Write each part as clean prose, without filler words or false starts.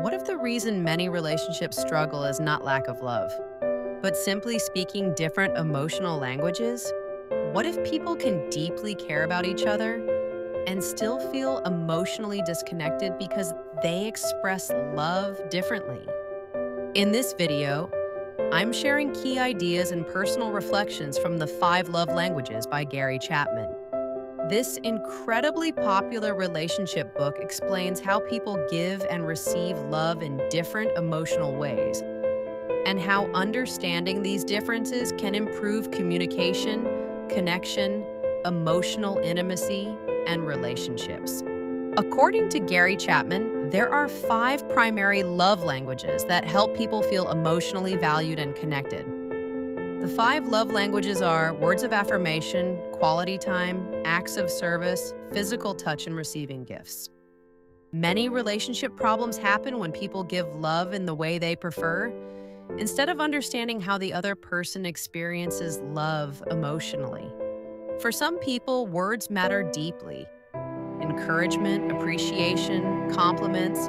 What if the reason many relationships struggle is not lack of love, but simply speaking different emotional languages? What if people can deeply care about each other and still feel emotionally disconnected because they express love differently? In this video, I'm sharing key ideas and personal reflections from the 5 Love Languages by Gary Chapman. This incredibly popular relationship book explains how people give and receive love in different emotional ways, and how understanding these differences can improve communication, connection, emotional intimacy, and relationships. According to Gary Chapman, there are 5 primary love languages that help people feel emotionally valued and connected. The 5 love languages are words of affirmation, quality time, acts of service, physical touch, and receiving gifts. Many relationship problems happen when people give love in the way they prefer, instead of understanding how the other person experiences love emotionally. For some people, words matter deeply. Encouragement, appreciation, compliments,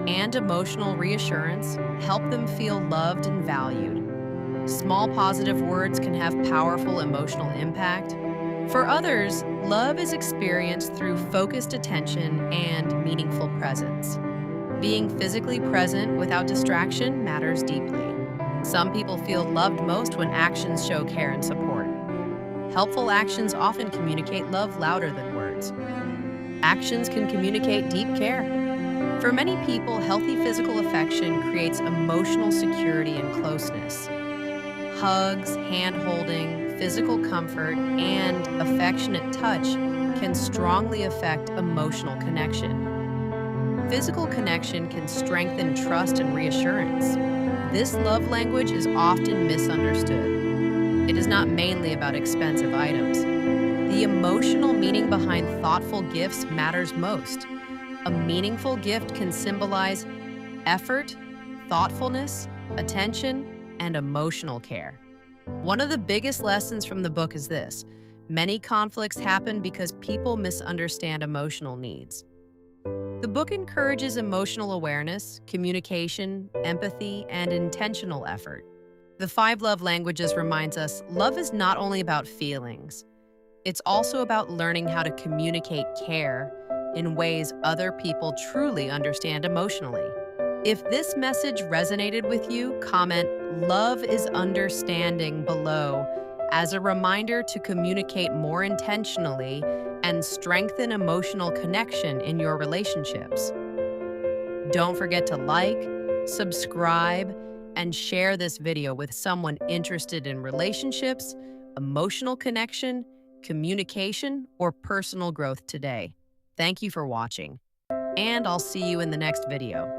and emotional reassurance help them feel loved and valued. Small positive words can have powerful emotional impact. For others, love is experienced through focused attention and meaningful presence. Being physically present without distraction matters deeply. Some people feel loved most when actions show care and support. Helpful actions often communicate love louder than words. Actions can communicate deep care. For many people, healthy physical affection creates emotional security and closeness. Hugs, hand-holding, physical comfort, and affectionate touch can strongly affect emotional connection. Physical connection can strengthen trust and reassurance. This love language is often misunderstood. It is not mainly about expensive items. The emotional meaning behind thoughtful gifts matters most. A meaningful gift can symbolize effort, thoughtfulness, attention, and emotional care. One of the biggest lessons from the book is this: many conflicts happen because people misunderstand emotional needs. The book encourages emotional awareness, communication, empathy, and intentional effort. The 5 love languages reminds us love is not only about feelings, it's also about learning how to communicate care in ways other people truly understand emotionally. If this message resonated with you, comment "Love is understanding" below as a reminder to communicate more intentionally and strengthen emotional connection in your relationships. Don't forget to like, subscribe, and share this video with someone interested in relationships, emotional connection, communication, or personal growth today. Thank you for watching, and I'll see you in the next video.